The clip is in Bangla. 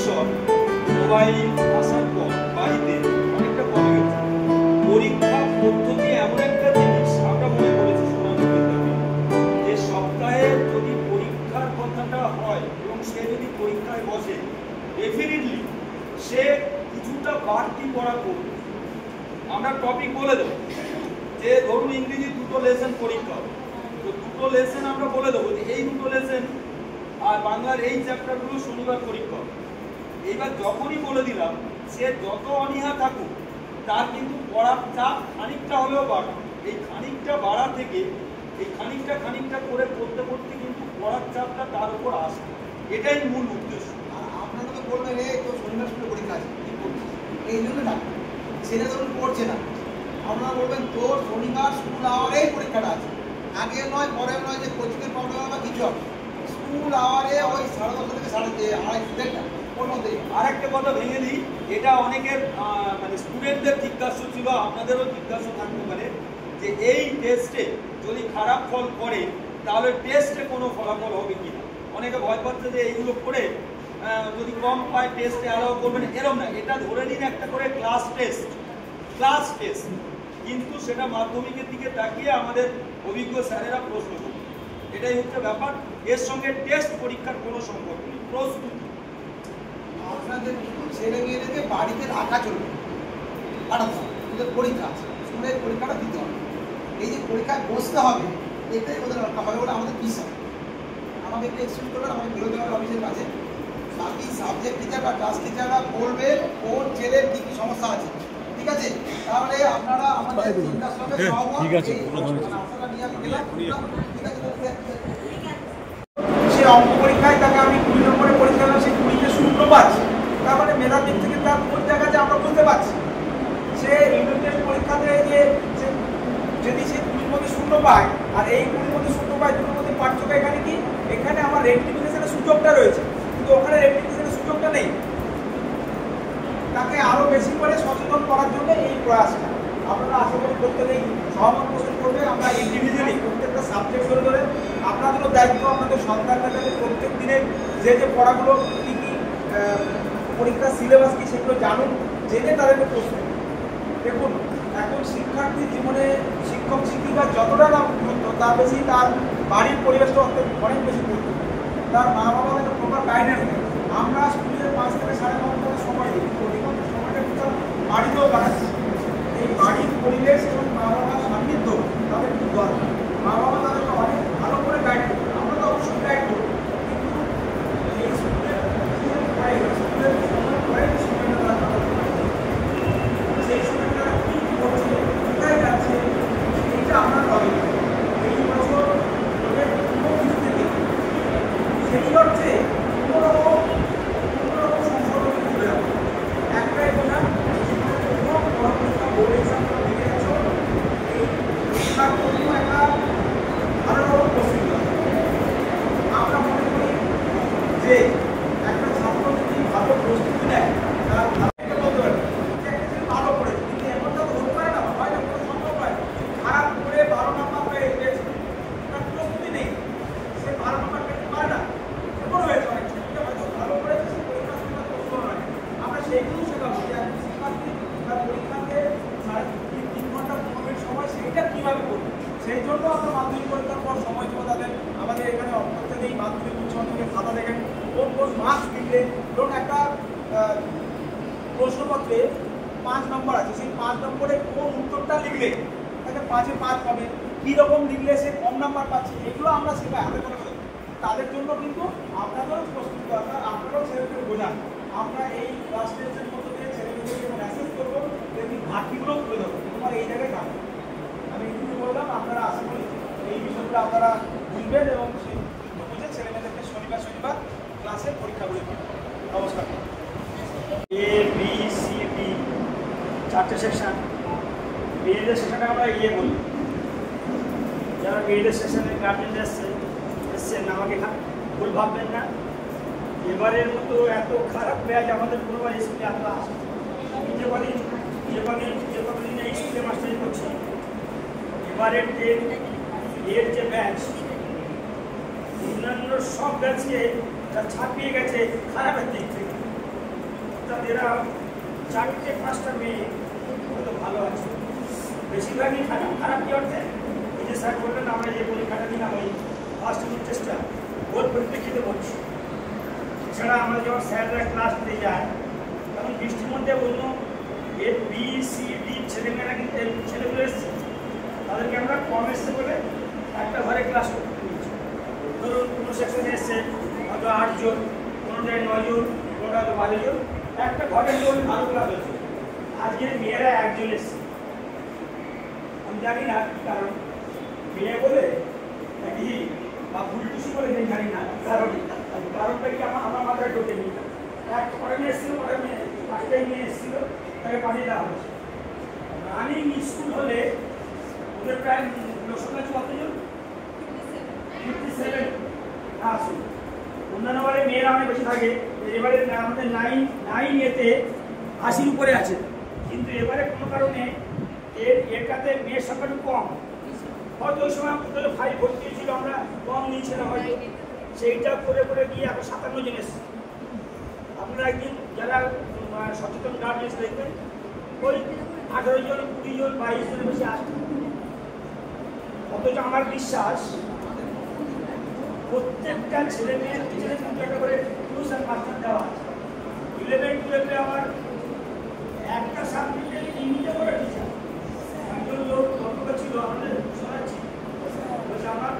বছর মোবাইল আসার পর বাড়িতে অনেকটা কমে গেছে। পরীক্ষা পদ্ধতি এমন একটা জিনিস আমরা মনে করেছি যে সপ্তাহে যদি পরীক্ষার কথাটা হয় এবং সে যদি পরীক্ষায় বসে ডেফিনেটলি সে কিছুটা বাড়তি পড়া করবে। আমরা টপিক বলে দেবো যে ধরুন ইংরেজি 2টো লেসন পরীক্ষা হবে, তো 2টো লেসন আমরা বলে দেবো যে এই 2টো লেসন আর বাংলার এই চ্যাপ্টারগুলো শনিবার পরীক্ষা হবে। এইবার যখনই বলে দিলাম সে যত অনীহা থাকুক তার কিন্তু পড়ার চাপ খানিকটা হলেও বাড়ে। এই খানিকটা বাড়া থেকে এই খানিকটা করে পড়তে পড়তে কিন্তু পড়ার চাপটা তার উপর আসে, এটাই মূল উদ্দেশ্য। আর আপনারা তো বলবেন তো শনিবার স্কুলে পরীক্ষা আছে, এই জন্য না ছেলে ধরুন পড়ছে না, আপনারা বলবেন তোর শনিবার স্কুল আওয়ারেই পরীক্ষাটা আছে, আগে নয় পরে নয় যে কোচিংয়ের প্রবলেম বা কিছু হবে, স্কুল আওয়ারে ওই 10:30 থেকে 2:30 দেড়টা ওর মধ্যে। আর একটা কথা ভেঙে দিই, এটা অনেকের মানে স্টুডেন্টদের জিজ্ঞাসা ছিল, আপনাদেরও জিজ্ঞাসা থাকতে পারে যে এই টেস্টে যদি খারাপ ফল করে তাহলে টেস্টে কোনো ফলাফল হবে কিনা। অনেকে ভয় পাচ্ছে যে এইগুলো করে যদি কম পায় টেস্টে অ্যালাউ করবেন, এরকম না। এটা ধরে নিন একটা করে ক্লাস টেস্ট, কিন্তু সেটা মাধ্যমিকের দিকে তাকিয়ে আমাদের অভিজ্ঞ স্যারেরা প্রশ্ন করবে, এটাই হচ্ছে ব্যাপার। এর সঙ্গে টেস্ট পরীক্ষার কোনো সম্পর্ক নেই, প্রস্তুতি। আপনাদের ছেলে মেয়েদেরকে বাড়িতে রাখা চলবে, পাঠাতে হবে, ওদের পরীক্ষা আছে, স্কুলের পরীক্ষাটা দিতে হবে। এই যে পরীক্ষায় বসতে হবে এটাই ওদের রাখা হবে বলে আমাদের বিষয়। আমাকে একটু এক্সপ্লেন করবেন, আমাকে বিরোধী অফিসের কাছে বাকি সাবজেক্ট টিচার বা ক্লাস টিচাররা বলবে কোন ছেলের কী কী সমস্যা আছে, ঠিক আছে? তাহলে আপনারা আমাদের চিন্তার সঙ্গে সহমত, ঠিক আছে সে অঙ্ক পরীক্ষায় তাকে আমি 20 নম্বরে পরীক্ষা দিলাম, সে 20-তে 0 পাচ্ছে, তার মানে মেধার দিক থেকে তার কোন জায়গাতে আমরা বুঝতে পারছি। সে ইউনিট টেস্ট পরীক্ষাতে যে যদি সে 20-র মধ্যে 0 পায় আর এই 20-র মধ্যে 0 পায়, দুটোর মধ্যে পার্থক্য এখানে কি? এখানে আমার রেকটিফিকেশনের সুযোগটা রয়েছে, কিন্তু ওখানে রেকটিফিকেশনের সুযোগটা নেই। তাকে আরো বেশি করে সচেতন করার জন্য এই প্রয়াসটা আপনারা আশা করি প্রত্যেকেই সহমত পোষণ করবে। আমরা ইন্ডিভিজুয়ালি প্রত্যেকটা সাবজেক্ট ধরে আপনাদেরও দায়িত্ব আপনাদের সন্তানদের কাছে প্রত্যেক দিনের যে পড়াগুলো কী কী পরীক্ষার সিলেবাস কী সেগুলো জানুন, জেনে তাদেরকে প্রশ্ন দেখুন। এখন শিক্ষার্থীর জীবনে শিক্ষক শিক্ষিকা যতটা না গুরুত্ব, তার বেশি তার বাড়ির পরিবেশটা অনেক বেশি গুরুত্ব। তার মা বাবা একটা প্রপার গাইডেন্স নেই। আমরা স্কুলের 5 থেকে 9.5 ঘন্টা সময় দিই, অধিকাংশ সময়টা কিন্তু বাড়িতেও কাটাচ্ছি। এই বাড়ির পরিবেশ এবং মা বাবার সান্নিধ্য তাদের খুব দরকার। মা বাবা তাদেরকে অনেক ভালো করে গাইড করবে, আমরা তো অবশ্যই গাইড করবো, কিন্তু এই স্কুলের সময়টা তারা সেই সময়টা তারা কী করছে, কোথায় যাচ্ছে, এইটা আমরা পাবো। এই বছর ওদের কোনো কিছু থেকে সেটি হচ্ছে কোনো রকম সংশোধন করে যাবে। একটাই বোঝা বোর্ড এক্সামটা দেখে গেছ, এই পরীক্ষার জন্য একটা ভালো রকম প্রস্তুতি আমরা মনে করি যে একটা ছাত্র যদি ভালো প্রস্তুতি নেয় তারা বলতে পারে ভালো করেছে, কিন্তু এমনটা তো হতে পারে না, হয় না, কোনো সম্ভব নয়। খারাপ করে 12 নম্বর পেয়েছে, তার প্রস্তুতি নেই, সে 12 নম্বর পেতে পারে না। এমন হয়েছে অনেক ক্ষেত্রে হয়তো ভালো করেছে, সে পরীক্ষার সময় প্রশ্ন নয়। আমরা সেইগুলো শেখাবো যে একজন শিক্ষার্থী তার পরীক্ষাতে 3 ঘন্টা 15 মিনিট সময় সেইটা কীভাবে করবে। সেই জন্য আমরা মাধ্যমিক পরীক্ষার পর সময় দেবো তাদের। আমাদের এখানে প্রত্যেকেই মাধ্যমিক উচ্চ মাধ্যমিক খাতা দেখেন কোন কোন মার্কস দিলে। ধরুন একটা প্রশ্নপত্রে 5 নম্বর আছে, সেই 5 নম্বরে কোন উত্তরটা লিখলে তাকে 5-এ 5 হবে, কীরকম লিখলে সে কম নাম্বার পাচ্ছে, এগুলো আমরা শেখাই হাতে করে। তাদের জন্য কিন্তু আপনাদেরও প্রস্তুত দরকার, আপনারাও ছেলেমেয়েদের বোঝান। আমরা এই ক্লাস টেস্টের মধ্যে দিয়ে ছেলেমেয়েদেরকে মেসেজ করবো, তেমনি ঘাটতিগুলো তুলে ধরবো, তোমার এই জায়গায় কাজ। আমি একটু বললাম, আপনারা আশা করি এই বিষয়গুলো আপনারা বুঝবেন এবং সেই বুঝে ছেলেমেয়েদেরকে শনিবার ক্লাসে পরীক্ষাগুলি করবেন। নমস্কার। A B C D 4টে section. বিএডের সেকশনে আমরা বলি, যারা বিএডের সেকশনে গার্জেন এসছেন আমাকে ভুল ভাববেন না। এবারের মতো এত খারাপ ব্যাচ আমাদের পুরোবার স্কুলে আমরা আসি। আমি যে কদিন এই স্কুলে মাস্টারি করছি, এবারের যে ব্যাচ অন্যান্য সব ব্যাচকে ছাপিয়ে গেছে খারাপের দিক থেকে। এরা 4-5টা মেয়ে হয়তো ভালো আছে, বেশিরভাগই খারাপ। খারাপ কি অর্থে? এই যে স্যার বললেন আমরা যে পরীক্ষাটা দিলাম ওই ফার্স্ট ইউনিট টেস্টটা ওর পরিপ্রেক্ষিতে বলছি। এছাড়া আমরা যখন স্যাররা ক্লাস দিতে যায় তখন বৃষ্টির মধ্যে অন্য এ বি সি ডি ছেলেমেয়েরা কিন্তু ছেলেগুলো এসছে, তাদেরকে আমরা কম এসছে বলে একটা ঘরে ক্লাস করতে দিয়েছি। ধরুন কোনো সেকশনে এসছে হয়তো 8 জন, কোনোটায় 9 জন, কোনোটা হয়তো 12 জন, একটা ঘরের লোক ভালো ক্লাস হয়েছে। আজকে মেয়েরা 1 জন এসছে, আমি জানি না কি কারণ, মেয়ে বলে নাকি বা ভুলটুসি বলে জানি না কারণটা কি আমার মাথায় ঢোকে নি। এক পরে মেয়ে এসেছিল, পরে মেয়ে 5টাই মেয়ে এসেছিল, তাকে পাঠিয়ে দেওয়া হয়েছে। রানিং স্কুল হলে ওদের প্রায় লোকসংখ্যা আছে কতজন? 57। আসুন, অন্যান্য বারে মেয়েরা অনেক বেশি থাকে, এবারে আমাদের 9 এতে 80-র উপরে আছে, কিন্তু এবারে কোনো কারণে এটাতে মেয়ের সংখ্যাটা কম। হয়তো ওই সময় 5 ভর্তি ছিল, আমরা কম নিয়েছিলাম হয়তো, সেইটা করে করে গিয়ে এখন 57 জন এসছে। আপনারা একদিন যারা সচেতন গার্জেন্স দেখবেন ওই 18 জন, 20 জন, 22 জনের বেশি আসবে। অথচ আমার বিশ্বাস প্রত্যেকটা ছেলে মেয়ের পিছনে কিন্তু একটা করে টিউশন মাস্টার দেওয়া আছে। 11-12 আমার একটা সাবজেক্টের ইংলিশে করে টিচার একজন লোক গল্প ছিল, আমাদের শোনাচ্ছি, বলছে আমার